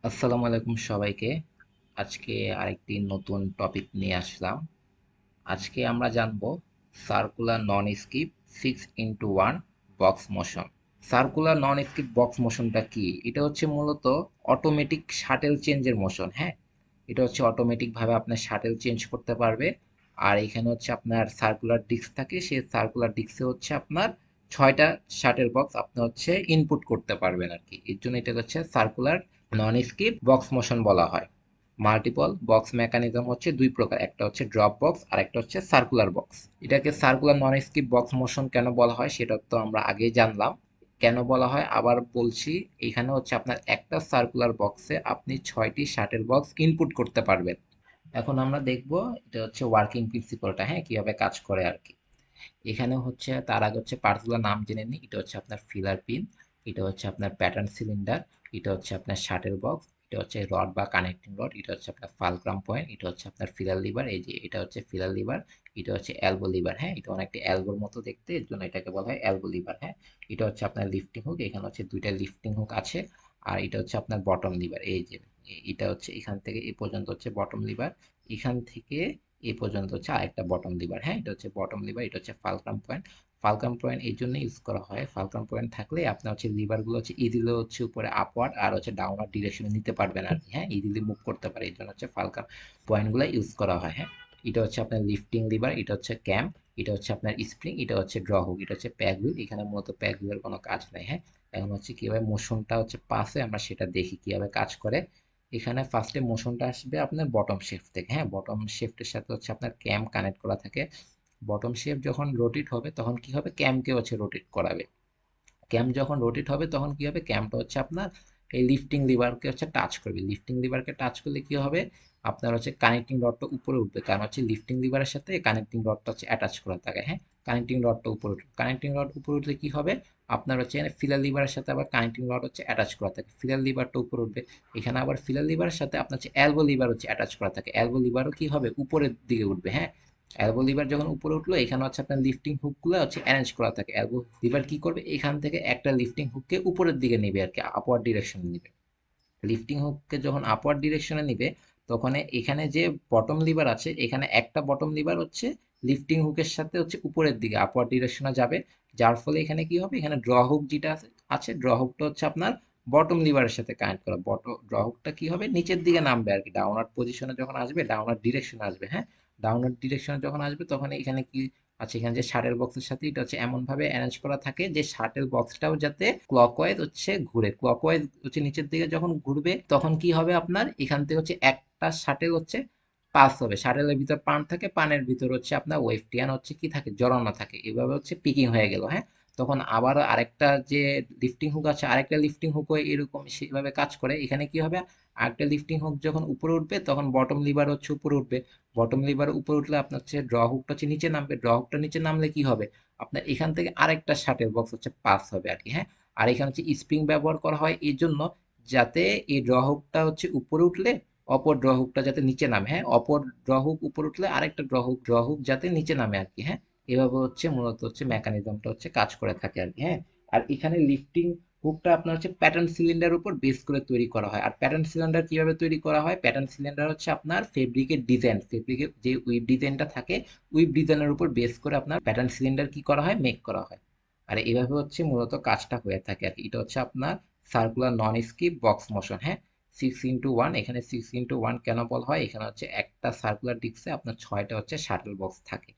আসসালামু আলাইকুম সবাইকে। আজকে আরেকটি নতুন টপিক নিয়ে আসলাম। আজকে আমরা জানবো circular non skip 6x1 box motion. Circular non skip box মোশনটা কি? এটা হচ্ছে মূলত অটোমেটিক শাটেল চেঞ্জের মোশন। হ্যাঁ, এটা হচ্ছে অটোমেটিক ভাবে আপনার শাটেল চেঞ্জ করতে পারবে। আর এখানে হচ্ছে আপনার সার্কুলার ডিস্ক থাকে, সেই সার্কুলার ডিস্কে হচ্ছে আপনার 6টা শাটেল বক্স আপনি হচ্ছে ইনপুট করতে পারবেন আর কি। এর জন্য এটা হচ্ছে circular non skip box motion বলা হয়। মাল্টিপল বক্স মেকানিজম হচ্ছে দুই প্রকার, একটা হচ্ছে ড্রপ বক্স আর একটা হচ্ছে সার্কুলার বক্স। এটাকে circular non skip box motion কেন বলা হয় সেটা তো আমরা আগেই জানলাম। কেন বলা হয় আবার বলছি। এখানে হচ্ছে আপনার একটা সার্কুলার বক্সে আপনি 6টি শাটেল বক্স ইনপুট করতে পারবেন। এখন আমরা দেখব এটা হচ্ছে ওয়ার্কিং প্রিন্সিপালটা, হ্যাঁ, কিভাবে কাজ করে আর কি। এখানে হচ্ছে তার আগে হচ্ছে পার্টসগুলোর নাম জেনে নিই। এটা হচ্ছে আপনার ফিলার পিন, এটা হচ্ছে আপনার প্যাটার্ন সিলিন্ডার, এটা হচ্ছে আপনার শাটেল বক্স, এটা হচ্ছে রড বা কানেক্টিং রড, এটা হচ্ছে আপনার ফালক্রাম পয়েন্ট, এটা হচ্ছে আপনার ফিলার লিভার, এই যে এটা হচ্ছে ফিলার লিভার, এটা হচ্ছে এলবো লিভার। হ্যাঁ, এটা অনেকটা এলবোর মতো দেখতে, এর জন্য এটাকে বলা হয় এলবো লিভার। হ্যাঁ, এটা হচ্ছে আপনার লিফটিং হুক, এখানে হচ্ছে দুইটা লিফটিং হুক আছে। আর এটা হচ্ছে আপনার বটম লিভার, এই যে এটা হচ্ছে এখান থেকে এই পর্যন্ত হচ্ছে বটম লিভার, এখান থেকে এই পর্যন্ত হচ্ছে আরেকটা বটম লিভার। হ্যাঁ, এটা হচ্ছে বটম লিভার, এটা হচ্ছে ফালক্রাম পয়েন্ট। ফালক্রাম পয়েন্ট এই জন্য ইউজ করা হয়, ফালক্রাম পয়েন্ট থাকলে আপনার হচ্ছে লিভারগুলো হচ্ছে ইজিলি হচ্ছে উপরে আপওয়ার্ড আর হচ্ছে ডাউনওয়ার্ড ডিরেকশনে নিতে পারবেন আর কি। হ্যাঁ, ইজিলি মুভ করতে পারে, এই জন্য হচ্ছে ফালক্রাম পয়েন্টগুলো ইউজ করা হয়। হ্যাঁ, এটা হচ্ছে আপনার লিফটিং লিভার, এটা হচ্ছে ক্যাম্প, এটা হচ্ছে আপনার স্প্রিং, এটা হচ্ছে ড্র হুক, এটা হচ্ছে প্যাগ হুইল। এখানে মূলত প্যাগ হুইলের কোনো কাজ নাই। হ্যাঁ, এখন হচ্ছে কিভাবে মোশনটা হচ্ছে পাস হয় আমরা সেটা দেখি কিভাবে কাজ করে। এখানে ফার্স্টে মোশনটা আসবে আপনার বটম শেফট থেকে। হ্যাঁ, বটম শেফটের সাথে হচ্ছে আপনার ক্যাম কানেক্ট করা থাকে। বটম শেফট যখন রোটেট হবে তখন কি হবে, ক্যামকে হচ্ছে রোটেট করাবে। ক্যাম্প যখন রোটেট হবে তখন কি হবে, ক্যাম্পটা হচ্ছে আপনার এই লিফটিং লিভারকে হচ্ছে টাচ করবে। লিফটিং লিভারকে টাচ করলে কি হবে, আপনার হচ্ছে কানেক্টিং রডটা উপরে উঠবে, কারণ হচ্ছে লিফটিং লিভারের সাথে কানেক্টিং রডটা হচ্ছে অ্যাটাচ করা থাকে। হ্যাঁ, কানেক্টিং রডটা উপরে উঠবে, কানেক্টিং রড উপরে উঠলে কি হবে, আপনার হচ্ছে এখানে ফিলার লিভারের সাথে আবার কানেক্টিং রড হচ্ছে অ্যাটাচ করা থাকে, ফিলার লিভারটা উপরে উঠবে। এখানে আবার ফিলার লিভারের সাথে আপনার হচ্ছে এলবো লিভার হচ্ছে অ্যাটাচ করা থাকে, এলবো লিভারও কি হবে, উপরের দিকে উঠবে। হ্যাঁ, এলবো লিভার যখন উপরে উঠলো এখানে হচ্ছে আপনার লিফটিং হুকগুলো হচ্ছে অ্যারেঞ্জ করা থাকে। এলবো লিভার কি করবে, এখান থেকে একটা লিফটিং হুককে উপরের দিকে নেবে আর কি, আপওয়ার্ড ডিরেকশনে নেবে। লিফটিং হুককে যখন আপওয়ার্ড ডিরেকশনে নিবে তখন এখানে যে বটম লিভার আছে, এখানে একটা বটম লিভার হচ্ছে লিফটিং হুকের সাথে হচ্ছে উপরের দিকে আপওয়ার্ড ডিরেকশনে যাবে। যার ফলে এখানে কি হবে, এখানে ড্র হুক যেটা আছে ড্র হুকটা হচ্ছে আপনার বটম লিভারের সাথে কানেক্ট করা। ড্র হুকটা কি হবে, নিচের দিকে নামবে আর কি, ডাউনওয়ার্ড পজিশনে যখন আসবে, ডাউনওয়ার্ড ডিরেকশনে আসবে। হ্যাঁ, ডাউনওয়ার্ড ডিরেকশনে যখন আসবে তখন এখানে কি আচ্ছা, এখানে যে শাটেল বক্সের সাথে এটা হচ্ছে এমন ভাবে অ্যারেঞ্জ করা থাকে যে শাটেল বক্সটাও যাতে ক্লকওয়াইজ হচ্ছে ঘুরে, ক্লকওয়াইজ হচ্ছে নিচের দিকে যখন ঘুরবে তখন কি হবে, আপনার এখান থেকে হচ্ছে একটা শাটেল হচ্ছে পাস হবে, শাটেলের ভিতর পান থাকে, পানের ভিতর হচ্ছে আপনার ওয়েফটিয়ান হচ্ছে কি থাকে, জড়ানো থাকে, এভাবে হচ্ছে পিকিং হয়ে গেল। হ্যাঁ, তখন আবার আরেকটা যে লিফটিং হুক আছে, আরেকটা লিফটিং হুকও এরকম সেভাবে কাজ করে। এখানে কি হবে, আরেকটা লিফটিং হুক যখন উপরে উঠবে তখন বটম লিভার হচ্ছে উপরে উঠবে, বটম লিভার উপরে উঠলে আপনার হচ্ছে ড্র হুকটা হচ্ছে নিচে নামবে, ড্র হুকটা নিচে নামলে কি হবে, আপনার এখান থেকে আরেকটা শাটেল বক্স হচ্ছে পাস হবে আর কি। হ্যাঁ, আর এখানে হচ্ছে স্প্রিং ব্যবহার করা হয় এই জন্য যাতে এই ড্র হুকটা হচ্ছে উপরে উঠলে অপর ড্র হুকটা যাতে নিচে নামে। হ্যাঁ, অপর ড্র হুক উপরে উঠলে আরেকটা ড্র হুক যাতে নিচে নামে আর কি। হ্যাঁ, এভাবে হচ্ছে মূলত হচ্ছে মেকানিজমটা হচ্ছে কাজ করে থাকে আর কি। হ্যাঁ, আর এখানে লিফটিং হুকটা আপনার হচ্ছে প্যাটার্ন সিলিন্ডার উপর বেস করে তৈরি করা হয়। আর প্যাটার্ন সিলিন্ডার কিভাবে তৈরি করা হয়, প্যাটার্ন সিলিন্ডার হচ্ছে আপনার ফেব্রিকের ডিজাইন, ফেব্রিকের যে উইভ ডিজাইনটা থাকে, উইভ ডিজাইনের উপর বেস করে আপনার প্যাটার্ন সিলিন্ডার কি করা হয়, মেক করা হয়। আর এভাবে হচ্ছে মূলত কাজটা হয়ে থাকে আর কি। এটা হচ্ছে আপনার circular non skip box motion. হ্যাঁ, 6x1, এখানে 6x1 কেন বলা হয়, এখানে হচ্ছে একটা সার্কুলার ডিস্কে আপনার 6টা হচ্ছে শাটল বক্স থাকে।